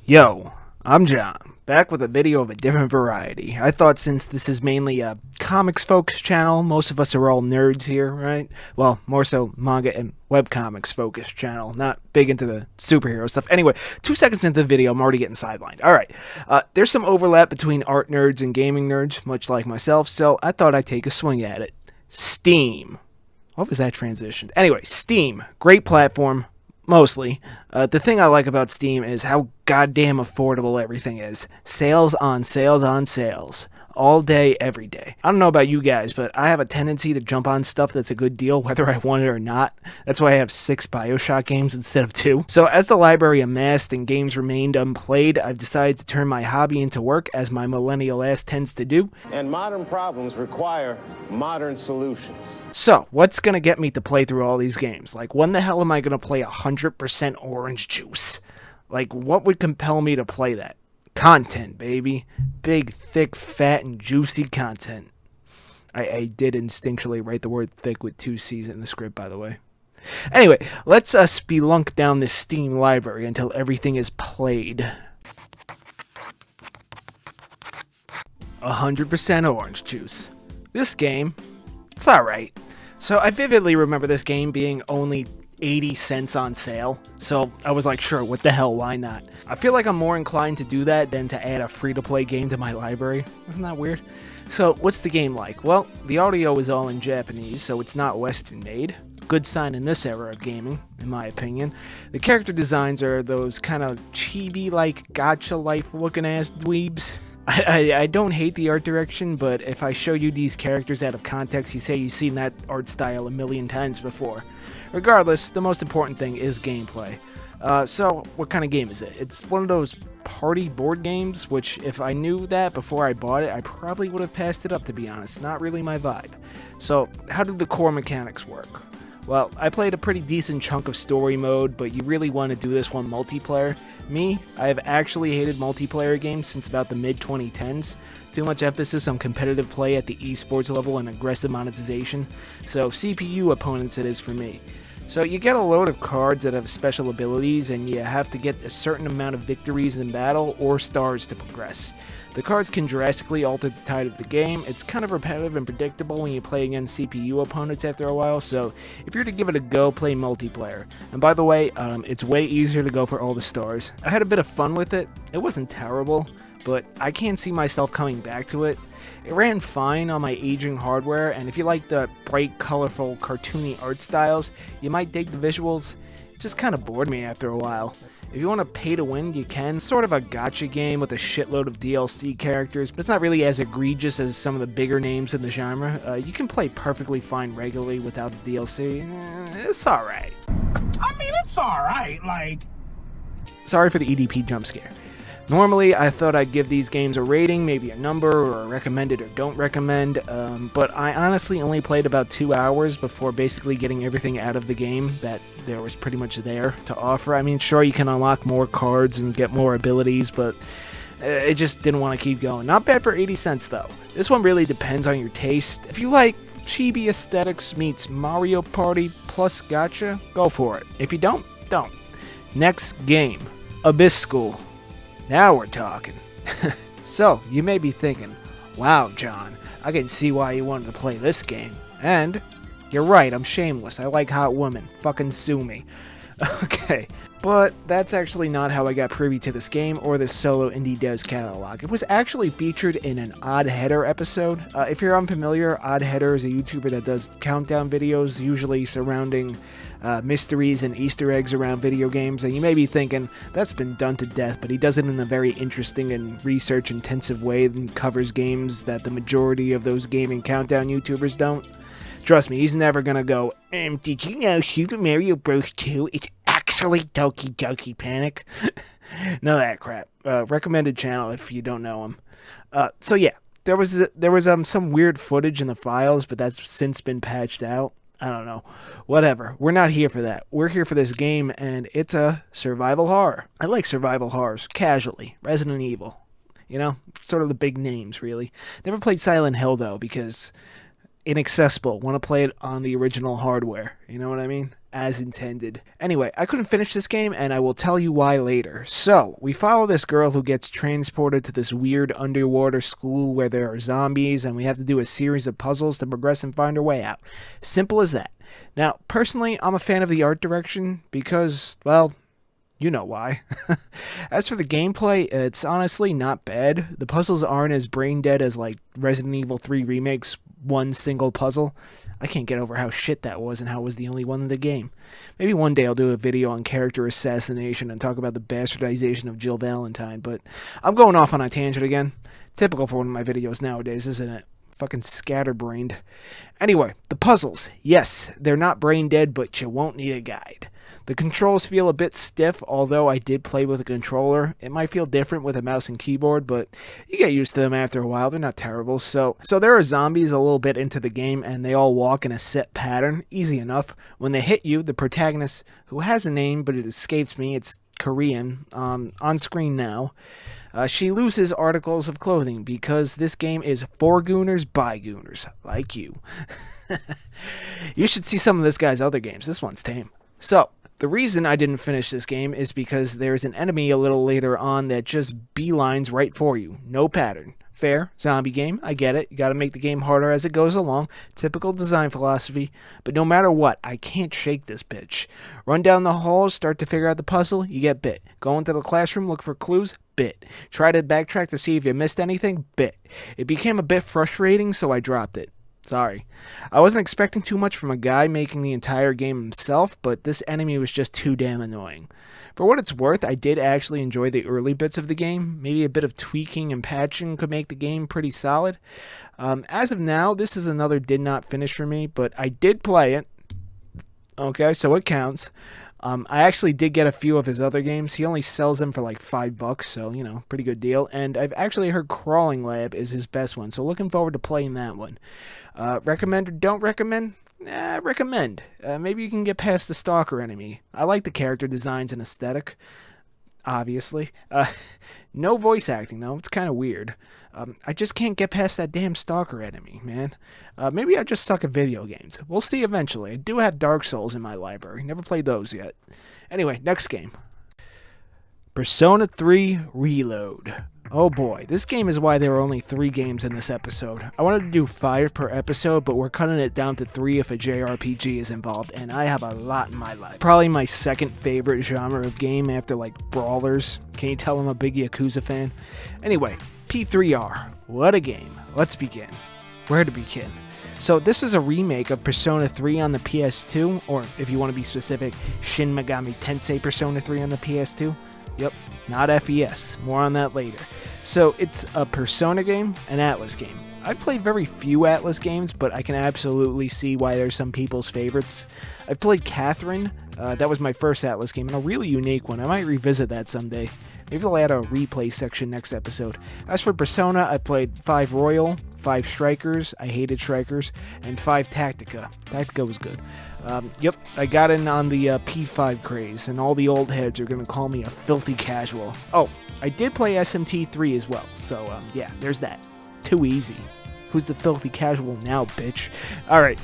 Yo, I'm John, back with a video of a different variety. I thought since this is mainly a comics-focused channel, most of us are all nerds here, right? Well, more so manga and webcomics-focused channel, not big into the superhero stuff. Anyway, 2 seconds into the video, I'm already getting sidelined. Alright, there's some overlap between art nerds and gaming nerds, much like myself, so I thought I'd take a swing at it. Steam. What was that transition? Anyway, Steam, great platform. Mostly. The thing I like about Steam is how goddamn affordable everything is. Sales on sales on sales. All day, every day. I don't know about you guys, but I have a tendency to jump on stuff that's a good deal, whether I want it or not. That's why I have 6 BioShock games instead of 2. So as the library amassed and games remained unplayed, I've decided to turn my hobby into work, as my millennial ass tends to do. And modern problems require modern solutions. So, what's gonna get me to play through all these games? Like, when the hell am I gonna play 100% orange juice? Like, what would compel me to play that? Content, baby. Big, thick, fat, and juicy content. I did instinctually write the word thick with 2 C's in the script, by the way. Anyway, let's spelunk down this Steam library until everything is played. 100% orange juice. This game, it's alright. So I vividly remember this game being only 80 cents on sale, so I was like, sure, what the hell, why not? I feel like I'm more inclined to do that than to add a free-to-play game to my library. Isn't that weird? So, what's the game like? Well, the audio is all in Japanese, so it's not Western-made. Good sign in this era of gaming, in my opinion. The character designs are those kind of chibi-like, gacha-life looking-ass dweebs. I don't hate the art direction, but if I show you these characters out of context, you say you've seen that art style a million times before. Regardless, the most important thing is gameplay. So, what kind of game is it? It's one of those party board games, which if I knew that before I bought it, I probably would have passed it up, to be honest. Not really my vibe. So, how do the core mechanics work? Well, I played a pretty decent chunk of story mode, but you really want to do this one multiplayer. Me, I have actually hated multiplayer games since about the mid-2010s. Too much emphasis on competitive play at the esports level and aggressive monetization, so CPU opponents it is for me. So you get a load of cards that have special abilities, and you have to get a certain amount of victories in battle or stars to progress. The cards can drastically alter the tide of the game. It's kind of repetitive and predictable when you play against CPU opponents after a while, so if you're to give it a go, play multiplayer. And by the way, it's way easier to go for all the stars. I had a bit of fun with it. It wasn't terrible, but I can't see myself coming back to it. It ran fine on my aging hardware, and if you like the bright, colorful, cartoony art styles, you might dig the visuals. It just kind of bored me after a while. If you want to pay to win, you can. Sort of a gacha game with a shitload of DLC characters, but it's not really as egregious as some of the bigger names in the genre. You can play perfectly fine regularly without the DLC. It's alright. I mean, it's alright, like... Sorry for the EDP jump scare. Normally, I thought I'd give these games a rating, maybe a number, or a recommended or don't recommend, but I honestly only played about 2 hours before basically getting everything out of the game that there was pretty much there to offer. I mean, sure, you can unlock more cards and get more abilities, but it just didn't want to keep going. Not bad for 80 cents, though. This one really depends on your taste. If you like chibi aesthetics meets Mario Party plus gacha, go for it. If you don't, don't. Next game, Abyss School. Now we're talking. So, you may be thinking, wow, John, I can see why you wanted to play this game. And, you're right, I'm shameless. I like hot women. Fucking sue me. Okay, but that's actually not how I got privy to this game or this solo indie devs catalog. It was actually featured in an Odd Header episode. If you're unfamiliar, Odd Header is a YouTuber that does countdown videos, usually surrounding mysteries and Easter eggs around video games, and you may be thinking, that's been done to death, but he does it in a very interesting and research-intensive way and covers games that the majority of those gaming countdown YouTubers don't. Trust me, he's never gonna go, did you know Super Mario Bros. 2 is actually Doki Doki Panic? None of that crap. Recommended channel if you don't know him. So yeah, there was some weird footage in the files, but that's since been patched out. I don't know. Whatever. We're not here for that. We're here for this game, and it's a survival horror. I like survival horrors, casually. Resident Evil. You know, sort of the big names, really. Never played Silent Hill, though, because inaccessible. Want to play it on the original hardware. You know what I mean? as intended. Anyway, I couldn't finish this game, and I will tell you why later. So, we follow this girl who gets transported to this weird underwater school where there are zombies, and we have to do a series of puzzles to progress and find our way out. Simple as that. Now, personally, I'm a fan of the art direction because, well, you know why. As for the gameplay, it's honestly not bad. The puzzles aren't as brain dead as like Resident Evil 3 Remake's one single puzzle. I can't get over how shit that was and how it was the only one in the game. Maybe one day I'll do a video on character assassination and talk about the bastardization of Jill Valentine, but I'm going off on a tangent again. Typical for one of my videos nowadays, isn't it? Fucking scatterbrained. Anyway, the puzzles. Yes, they're not brain dead, but you won't need a guide. The controls feel a bit stiff, although I did play with a controller. It might feel different with a mouse and keyboard, but you get used to them after a while. They're not terrible. So there are zombies a little bit into the game, and they all walk in a set pattern. Easy enough. When they hit you, the protagonist, who has a name, but it escapes me, it's Korean, on screen now. She loses articles of clothing because this game is for gooners by gooners, like you. You should see some of this guy's other games. This one's tame. So, the reason I didn't finish this game is because there's an enemy a little later on that just beelines right for you. No pattern. Fair, zombie game, I get it. You gotta make the game harder as it goes along. Typical design philosophy. But no matter what, I can't shake this bitch. Run down the halls, start to figure out the puzzle, you get bit. Go into the classroom, look for clues, bit. Try to backtrack to see if you missed anything, bit. It became a bit frustrating, so I dropped it. Sorry. I wasn't expecting too much from a guy making the entire game himself, but this enemy was just too damn annoying. For what it's worth, I did actually enjoy the early bits of the game. Maybe a bit of tweaking and patching could make the game pretty solid. As of now, this is another did not finish for me, but I did play it. Okay, so it counts. I actually did get a few of his other games. He only sells them for like $5, so, you know, pretty good deal. And I've actually heard Crawling Lab is his best one, so looking forward to playing that one. Recommend or don't recommend? Recommend. Maybe you can get past the stalker enemy. I like the character designs and aesthetic, obviously. No voice acting, though. It's kind of weird. I just can't get past that damn stalker enemy, man. Maybe I just suck at video games. We'll see eventually. I do have Dark Souls in my library. Never played those yet. Anyway, next game. Persona 3 Reload. Oh boy, this game is why there are only 3 games in this episode. I wanted to do 5 per episode, but we're cutting it down to 3 if a jrpg is involved, and I have a lot in my life. Probably my second favorite genre of game after like brawlers. Can you tell I'm a big Yakuza fan? Anyway, P3R. What a game. Let's begin. Where to begin? So this is a remake of Persona 3 on the PS2, or if you want to be specific, Shin Megami Tensei Persona 3 on the PS2. Yep, not FES. More on that later. So it's a Persona game, an Atlas game. I've played very few Atlas games, but I can absolutely see why they're some people's favorites. I've played Catherine. That was my first Atlas game, and a really unique one. I might revisit that someday. Maybe they'll add a replay section next episode. As for Persona, I played 5 Royal, 5 Strikers, I hated Strikers, and 5 Tactica. Tactica was good. Yep, I got in on the P5 craze, and all the old heads are going to call me a filthy casual. Oh, I did play SMT3 as well, so yeah, there's that. Too easy. Who's the filthy casual now, bitch? Alright,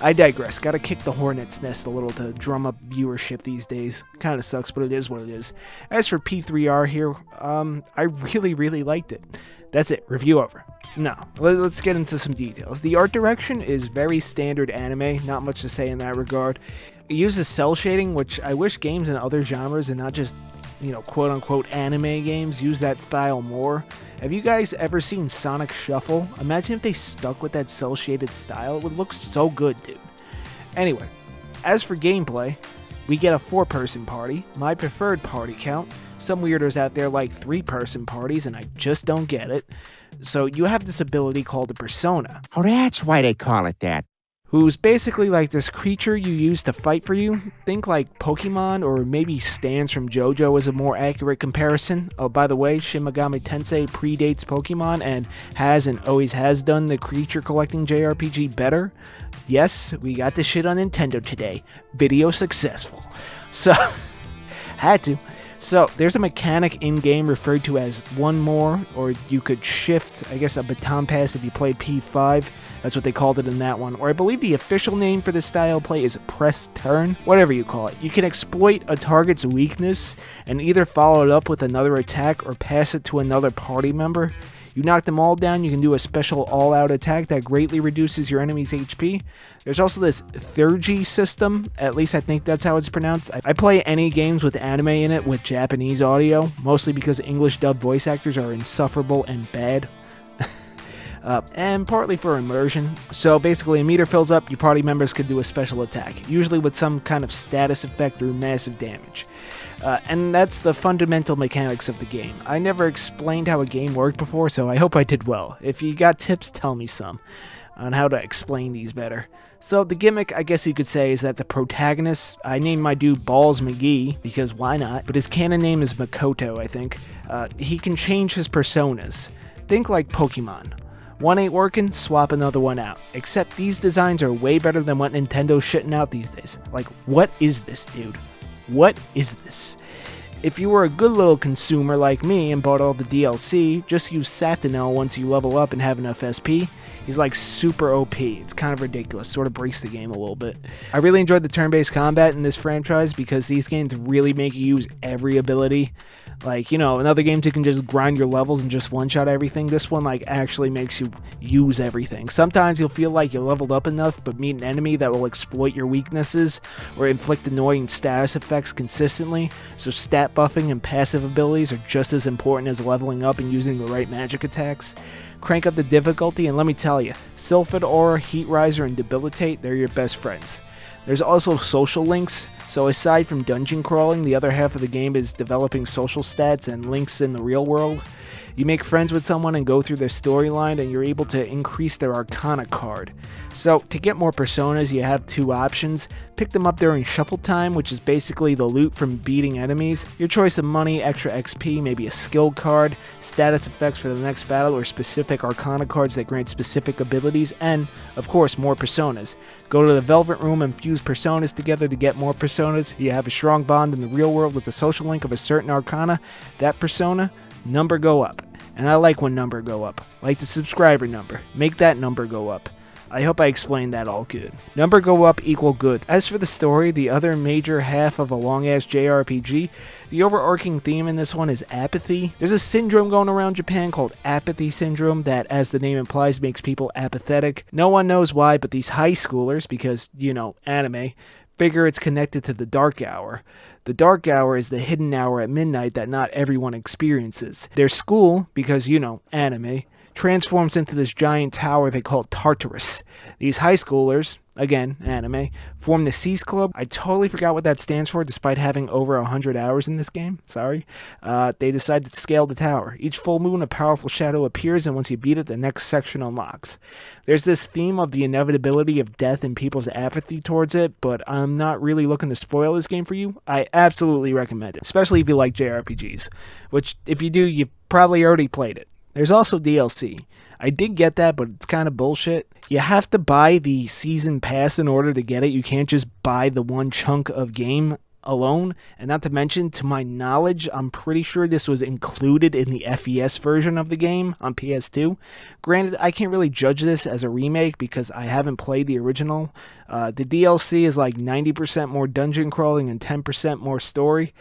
I digress. Gotta kick the hornet's nest a little to drum up viewership these days. Kinda sucks, but it is what it is. As for P3R here, I really liked it. That's it, review over. No, let's get into some details. The art direction is very standard anime, not much to say in that regard. It uses cell shading, which I wish games in other genres and not just, you know, quote-unquote anime games use that style more. Have you guys ever seen Sonic Shuffle? Imagine if they stuck with that cell-shaded style. It would look so good, dude. Anyway, as for gameplay, we get a 4-person party, my preferred party count. Some weirdos out there like 3-person parties, and I just don't get it. So you have this ability called a persona. Oh, that's why they call it that. Who's basically like this creature you use to fight for you. Think like Pokemon, or maybe Stans from JoJo is a more accurate comparison. Oh, by the way, Shin Megami Tensei predates Pokemon and has and always has done the creature collecting JRPG better. Yes, we got this shit on Nintendo today. Video successful. So, had to. So there's a mechanic in-game referred to as one more, or you could shift, I guess, a baton pass if you played P5. That's what they called it in that one. Or I believe the official name for this style of play is press turn, whatever you call it. You can exploit a target's weakness and either follow it up with another attack or pass it to another party member. You knock them all down, you can do a special all-out attack that greatly reduces your enemy's HP. There's also this Thurgy system, at least I think that's how it's pronounced. I play any games with anime in it with Japanese audio, mostly because English dub voice actors are insufferable and bad. And partly for immersion. So basically a meter fills up, your party members can do a special attack, usually with some kind of status effect or massive damage. And that's the fundamental mechanics of the game. I never explained how a game worked before, so I hope I did well. If you got tips, tell me some on how to explain these better. So the gimmick, I guess you could say, is that the protagonist, I named my dude Balls McGee, because why not, but his canon name is Makoto, I think. He can change his personas. Think like Pokemon. One ain't working, swap another one out. Except these designs are way better than what Nintendo's shitting out these days. Like, what is this, dude? What is this? If you were a good little consumer like me and bought all the DLC, just use Satinel once you level up and have enough SP. He's like super OP. It's kind of ridiculous, sort of breaks the game a little bit. I really enjoyed the turn-based combat in this franchise because these games really make you use every ability. Like, you know, in other games you can just grind your levels and just one-shot everything. This one, like, actually makes you use everything. Sometimes you'll feel like you leveled up enough, but meet an enemy that will exploit your weaknesses or inflict annoying status effects consistently. So stat buffing and passive abilities are just as important as leveling up and using the right magic attacks. Crank up the difficulty, and let me tell you, Sylphid Aura, Heat Riser, and Debilitate, they're your best friends. There's also social links, so aside from dungeon crawling, the other half of the game is developing social stats and links in the real world. You make friends with someone and go through their storyline, and you're able to increase their Arcana card. So, to get more personas, you have two options. Pick them up during shuffle time, which is basically the loot from beating enemies. Your choice of money, extra XP, maybe a skill card, status effects for the next battle, or specific Arcana cards that grant specific abilities, and, of course, more personas. Go to the Velvet Room and fuse personas together to get more personas. You have a strong bond in the real world with the social link of a certain Arcana. That persona, number go up. And I like when number go up. Like the subscriber number. Make that number go up. I hope I explained that all good. Number go up equal good. As for the story, the other major half of a long-ass JRPG, the overarching theme in this one is apathy. There's a syndrome going around Japan called apathy syndrome that, as the name implies, makes people apathetic. No one knows why, but these high schoolers, because, you know, anime, figure it's connected to the dark hour. The dark hour is the hidden hour at midnight that not everyone experiences. Their school, because, you know, anime, transforms into this giant tower they call Tartarus. These high schoolers, again, anime, form the Cease Club. I totally forgot what that stands for, despite having over 100 hours in this game. Sorry. They decide to scale the tower. Each full moon, a powerful shadow appears, and once you beat it, the next section unlocks. There's this theme of the inevitability of death and people's apathy towards it, but I'm not really looking to spoil this game for you. I absolutely recommend it, especially if you like JRPGs, which, if you do, you've probably already played it. There's also DLC. I did get that, but it's kind of bullshit. You have to buy the season pass in order to get it. You can't just buy the one chunk of game alone. And not to mention, to my knowledge, I'm pretty sure this was included in the FES version of the game on PS2. Granted, I can't really judge this as a remake because I haven't played the original. The DLC is like 90% more dungeon crawling and 10% more story.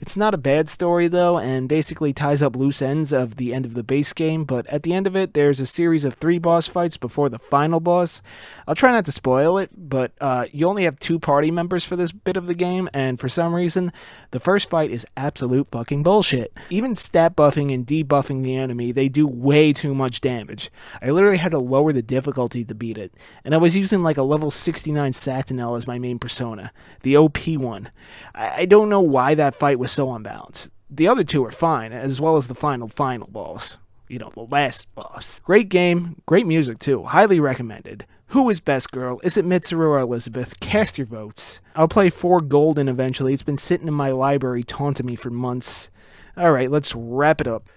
It's not a bad story though, and basically ties up loose ends of the end of the base game, but at the end of it, there's a series of 3 boss fights before the final boss. I'll try not to spoil it, but you only have 2 party members for this bit of the game, and for some reason, the first fight is absolute fucking bullshit. Even stat buffing and debuffing the enemy, they do way too much damage. I literally had to lower the difficulty to beat it, and I was using like a level 69 Satinel as my main persona, the OP one. I don't know why that fight was so unbalanced. The other 2 are fine, as well as the final boss. You know, the last boss. Great game, great music too, highly recommended. Who is best girl? Is it Mitsuru or Elizabeth? Cast your votes. I'll play 4 Golden eventually. It's been sitting in my library taunting me for months. Alright, let's wrap it up.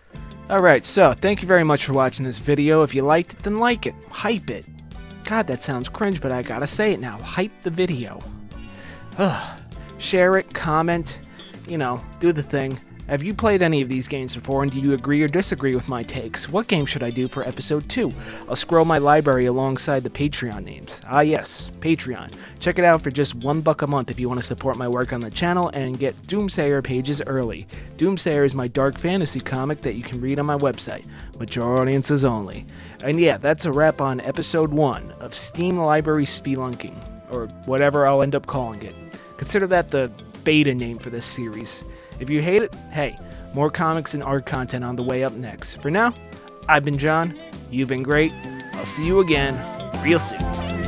Alright, so thank you very much for watching this video. If you liked it, then like it. Hype it. God, that sounds cringe, but I gotta say it now. Hype the video. Ugh. Share it, comment, you know, do the thing. Have you played any of these games before, and do you agree or disagree with my takes? What game should I do for episode 2? I'll scroll my library alongside the Patreon names. Ah yes, Patreon. Check it out for just $1 a month if you want to support my work on the channel and get Doomsayer pages early. Doomsayer is my dark fantasy comic that you can read on my website. Mature audiences only. And yeah, that's a wrap on episode 1 of Steam Library Spelunking, or whatever I'll end up calling it. Consider that the beta name for this series. If you hate it, hey, more comics and art content on the way up next. For now, I've been John, you've been great, I'll see you again real soon.